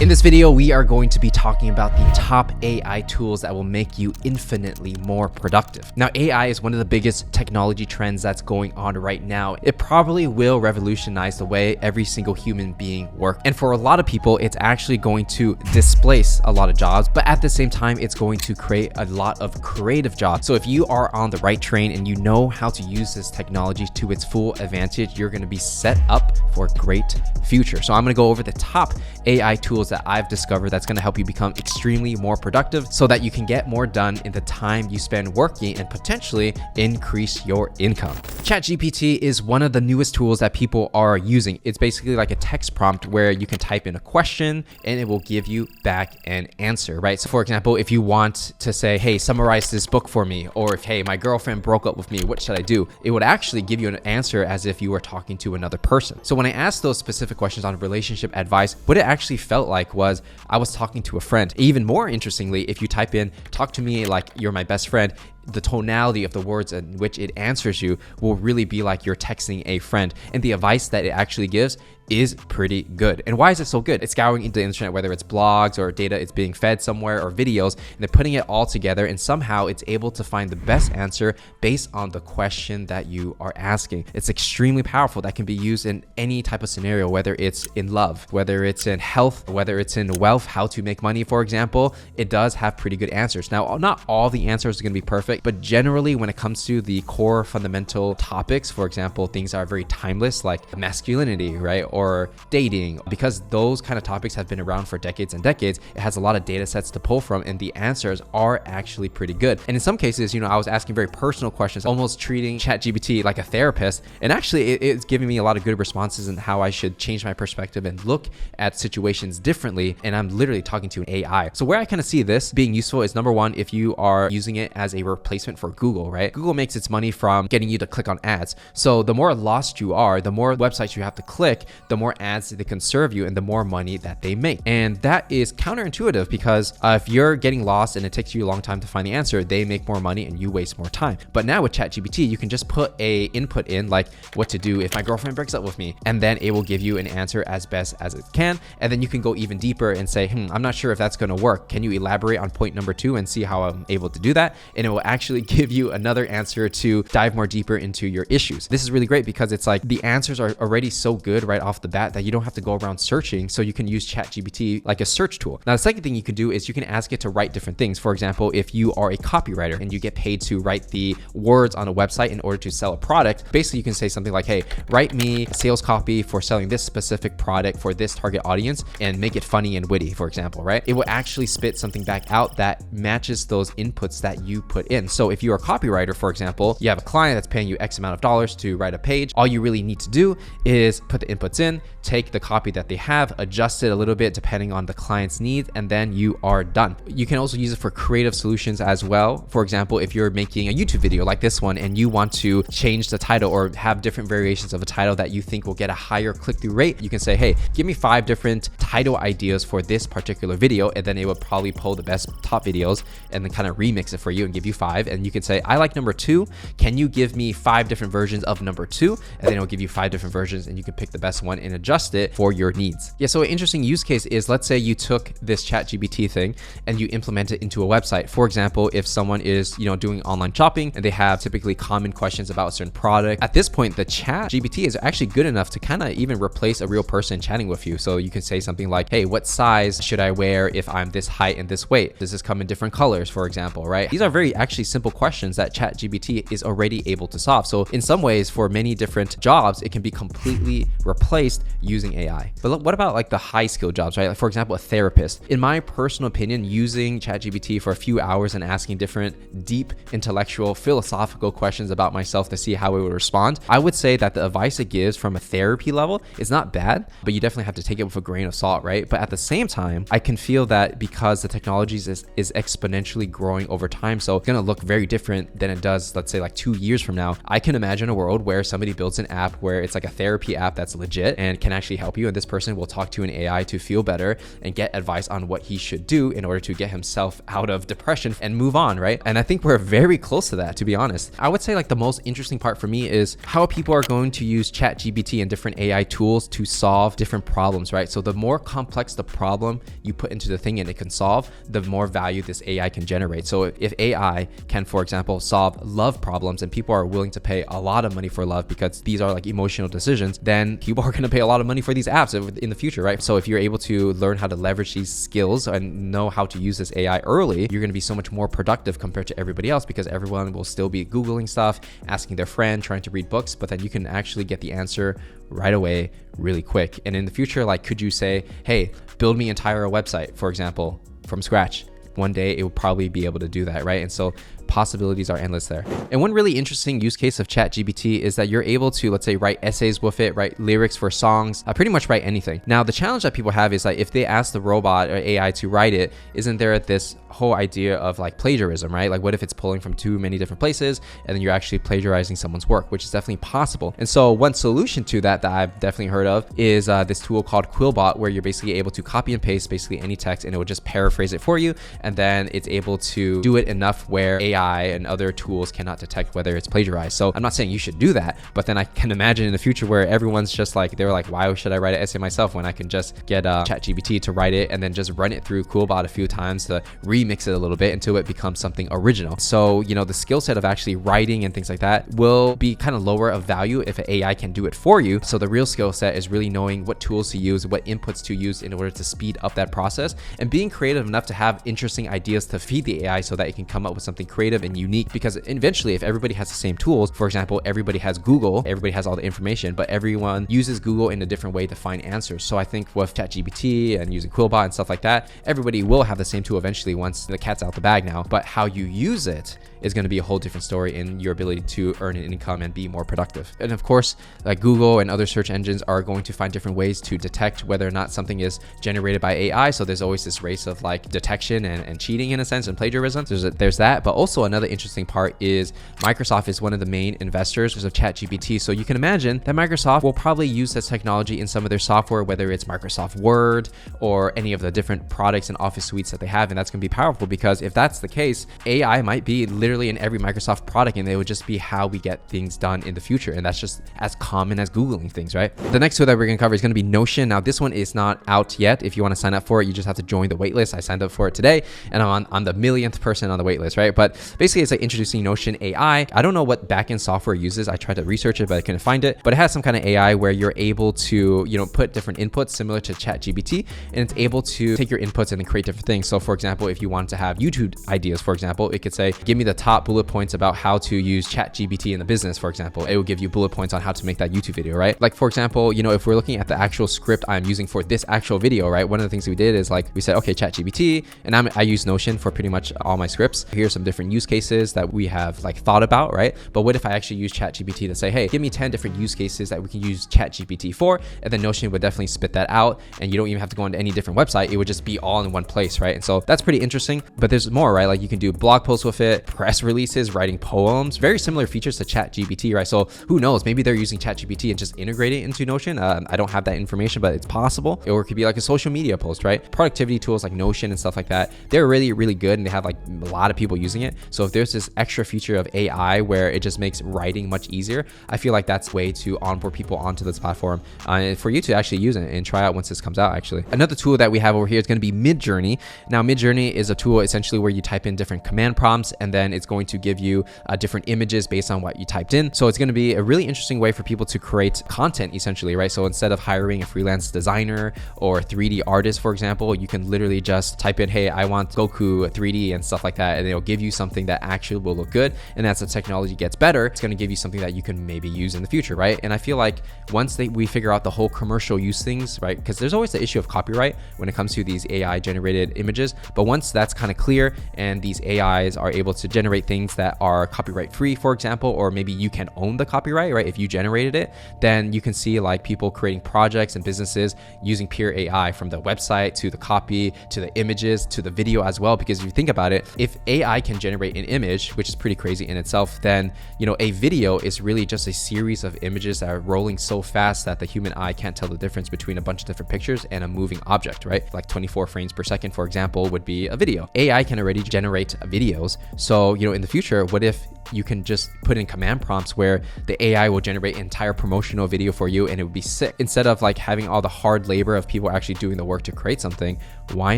In this video, we are going to be talking about the top AI tools that will make you infinitely more productive. Now, AI is one of the biggest technology trends that's going on right now. It probably will revolutionize the way every single human being works. And for a lot of people, it's actually going to displace a lot of jobs, but at the same time, it's going to create a lot of creative jobs. So if you are on the right train and you know how to use this technology to its full advantage, you're going to be set up for a great future. So I'm going to go over the top AI tools that I've discovered that's going to help you become extremely more productive so that you can get more done in the time you spend working and potentially increase your income. ChatGPT is one of the newest tools that people are using. It's basically like a text prompt where you can type in a question and it will give you back an answer, right? So for example, if you want to say, hey, summarize this book for me, or if, hey, my girlfriend broke up with me, what should I do? It would actually give you an answer as if you were talking to another person. So when I asked those specific questions on relationship advice, what it actually felt like was I was talking to a friend. Even more interestingly, if you type in, talk to me like you're my best friend, the tonality of the words in which it answers you will really be like you're texting a friend. And the advice that it actually gives is pretty good. And why is it so good? It's scouring into the internet, whether it's blogs or data it's being fed somewhere or videos, and they're putting it all together, and somehow it's able to find the best answer based on the question that you are asking. It's extremely powerful. That can be used in any type of scenario, whether it's in love, whether it's in health, whether it's in wealth, how to make money, for example. It does have pretty good answers. Now, not all the answers are going to be perfect, but generally when it comes to the core fundamental topics, for example, things that are very timeless like masculinity, right? Or dating, because those kind of topics have been around for decades and decades, it has a lot of data sets to pull from, and the answers are actually pretty good. And in some cases, I was asking very personal questions, almost treating ChatGPT like a therapist, and actually it's giving me a lot of good responses on how I should change my perspective and look at situations differently, and I'm literally talking to an AI. So where I kind of see this being useful is, number one, if you are using it as a replacement for Google, right? Google makes its money from getting you to click on ads. So the more lost you are, the more websites you have to click, the more ads they can serve you and the more money that they make. And that is counterintuitive because if you're getting lost and it takes you a long time to find the answer, they make more money and you waste more time. But now with ChatGPT, you can just put a input in like what to do if my girlfriend breaks up with me, and then it will give you an answer as best as it can. And then you can go even deeper and say, I'm not sure if that's going to work. Can you elaborate on point number 2 and see how I'm able to do that? And it will actually give you another answer to dive more deeper into your issues. This is really great because it's like the answers are already so good right off the bat that you don't have to go around searching. So you can use ChatGPT like a search tool. Now, the second thing you can do is you can ask it to write different things. For example, if you are a copywriter and you get paid to write the words on a website in order to sell a product, basically you can say something like, hey, write me sales copy for selling this specific product for this target audience and make it funny and witty, for example, right? It will actually spit something back out that matches those inputs that you put in. So if you're a copywriter, for example, you have a client that's paying you X amount of dollars to write a page. All you really need to do is put the inputs in, take the copy that they have, adjust it a little bit depending on the client's needs, and then you are done. You can also use it for creative solutions as well. For example, if you're making a YouTube video like this one and you want to change the title or have different variations of a title that you think will get a higher click-through rate, you can say, hey, give me 5 different title ideas for this particular video, and then it will probably pull the best top videos and then kind of remix it for you and give you 5. And you can say, I like number 2. Can you give me 5 different versions of number 2? And then it will give you 5 different versions and you can pick the best one and adjust it for your needs. Yeah, so an interesting use case is, let's say you took this ChatGPT thing and you implement it into a website. For example, if someone is, doing online shopping and they have typically common questions about a certain product, at this point, the ChatGPT is actually good enough to kind of even replace a real person chatting with you. So you can say something like, hey, what size should I wear if I'm this height and this weight? Does this come in different colors, for example, right? These are very actually simple questions that ChatGPT is already able to solve. So in some ways, for many different jobs, it can be completely replaced using AI. But what about like the high skill jobs, right? Like for example, a therapist. In my personal opinion, using ChatGPT for a few hours and asking different deep intellectual philosophical questions about myself to see how it would respond, I would say that the advice it gives from a therapy level is not bad, but you definitely have to take it with a grain of salt, right? But at the same time, I can feel that because the technology is exponentially growing over time, so it's gonna look very different than it does, let's say like 2 years from now. I can imagine a world where somebody builds an app where it's like a therapy app that's legit, it and can actually help you. And this person will talk to an AI to feel better and get advice on what he should do in order to get himself out of depression and move on, right? And I think we're very close to that, to be honest. I would say like the most interesting part for me is how people are going to use ChatGPT and different AI tools to solve different problems, right? So the more complex the problem you put into the thing and it can solve, the more value this AI can generate. So if AI can, for example, solve love problems and people are willing to pay a lot of money for love because these are like emotional decisions, then people are going to pay a lot of money for these apps in the future, right? So if you're able to learn how to leverage these skills and know how to use this AI early, you're going to be so much more productive compared to everybody else, because everyone will still be Googling stuff, asking their friend, trying to read books, but then you can actually get the answer right away, really quick. And in the future, like, could you say, hey, build me entire website, for example, from scratch? One day it will probably be able to do that, right? And so possibilities are endless there. And one really interesting use case of ChatGPT is that you're able to, let's say, write essays with it, write lyrics for songs, pretty much write anything. Now, the challenge that people have is like, if they ask the robot or AI to write it, isn't there this whole idea of like plagiarism, right? Like, what if it's pulling from too many different places and then you're actually plagiarizing someone's work, which is definitely possible. And so one solution to that I've definitely heard of is this tool called Quillbot, where you're basically able to copy and paste basically any text and it will just paraphrase it for you. And then it's able to do it enough where AI and other tools cannot detect whether it's plagiarized. So I'm not saying you should do that, but then I can imagine in the future where everyone's just like, they're like, why should I write an essay myself when I can just get ChatGPT to write it and then just run it through Quillbot a few times to remix it a little bit until it becomes something original. So, you know, the skill set of actually writing and things like that will be kind of lower of value if an AI can do it for you. So the real skill set is really knowing what tools to use, what inputs to use in order to speed up that process, and being creative enough to have interesting ideas to feed the AI so that it can come up with something creative and unique. Because eventually, if everybody has the same tools, for example, everybody has Google, everybody has all the information, but everyone uses Google in a different way to find answers. So I think with ChatGPT and using Quillbot and stuff like that, everybody will have the same tool eventually once the cat's out the bag now. But how you use it is going to be a whole different story in your ability to earn an income and be more productive. And of course, like Google and other search engines are going to find different ways to detect whether or not something is generated by AI. So there's always this race of like detection and cheating in a sense, and plagiarism. There's that. But also another interesting part is Microsoft is one of the main investors of ChatGPT. So you can imagine that Microsoft will probably use this technology in some of their software, whether it's Microsoft Word or any of the different products and office suites that they have. And that's going to be powerful, because if that's the case, AI might be literally in every Microsoft product, and it would just be how we get things done in the future. And that's just as common as Googling things, right? The next tool that we're going to cover is going to be Notion. Now, this one is not out yet. If you want to sign up for it, you just have to join the waitlist. I signed up for it today, and I'm the millionth person on the waitlist, right? But basically, it's like introducing Notion AI. I don't know what backend software uses. I tried to research it, but I couldn't find it. But it has some kind of AI where you're able to, you know, put different inputs similar to ChatGPT, and it's able to take your inputs and then create different things. So for example, if you want to have YouTube ideas, for example, it could say, give me the top bullet points about how to use ChatGPT in the business, for example. It will give you bullet points on how to make that YouTube video, right? Like, for example, you know, if we're looking at the actual script I'm using for this actual video, right? One of the things we did is like, we said, okay, ChatGPT, and I use Notion for pretty much all my scripts. Here's some different use cases that we have like thought about, right? But what if I actually use ChatGPT to say, hey, give me 10 different use cases that we can use ChatGPT for, and then Notion would definitely spit that out, and you don't even have to go into any different website. It would just be all in one place, right? And so that's pretty interesting. But there's more, right? Like, you can do blog posts with it, press releases, writing poems, very similar features to ChatGPT, right? So who knows? Maybe they're using ChatGPT and just integrate it into Notion. I don't have that information, but it's possible. Or it could be like a social media post, right? Productivity tools like Notion and stuff like that, they're really, really good, and they have like a lot of people using it. So if there's this extra feature of AI where it just makes writing much easier, I feel like that's a way to onboard people onto this platform and for you to actually use it and try out once this comes out. Actually, another tool that we have over here is going to be Midjourney. Now, Midjourney is a tool essentially where you type in different command prompts, and then it's going to give you different images based on what you typed in. So it's going to be a really interesting way for people to create content essentially, right? So instead of hiring a freelance designer or 3D artist, for example, you can literally just type in, hey, I want Goku 3D and stuff like that, and it'll give you something that actually will look good. And as the technology gets better, it's going to give you something that you can maybe use in the future, right? And I feel like once we figure out the whole commercial use things, right? Because there's always the issue of copyright when it comes to these AI generated images. But once that's kind of clear and these AIs are able to generate things that are copyright free, for example, or maybe you can own the copyright, right? If you generated it, then you can see like people creating projects and businesses using pure AI, from the website to the copy to the images to the video as well. Because if you think about it, if AI can generate generate an image, which is pretty crazy in itself, then, you know, a video is really just a series of images that are rolling so fast that the human eye can't tell the difference between a bunch of different pictures and a moving object, right? Like 24 frames per second, for example, would be a video. AI can already generate videos. So, you know, in the future, what if you can just put in command prompts where the AI will generate an entire promotional video for you and it would be sick? Instead of like having all the hard labor of people actually doing the work to create something, why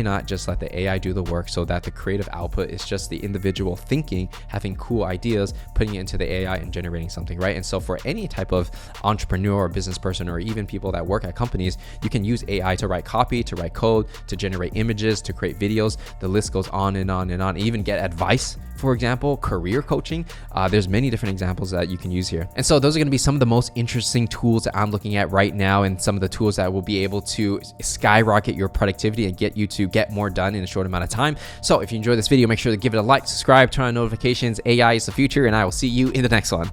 not just let the AI do the work so that the creative output is just the individual thinking, having cool ideas, putting it into the AI and generating something, right? And so for any type of entrepreneur or business person, or even people that work at companies, you can use AI to write copy, to write code, to generate images, to create videos. The list goes on and on and on. Even get advice, for example, career coaching. There's many different examples that you can use here. And so those are going to be some of the most interesting tools that I'm looking at right now, and some of the tools that will be able to skyrocket your productivity and get you to get more done in a short amount of time. So if you enjoyed this video, make sure to give it a like, subscribe, turn on notifications. AI is the future, and I will see you in the next one.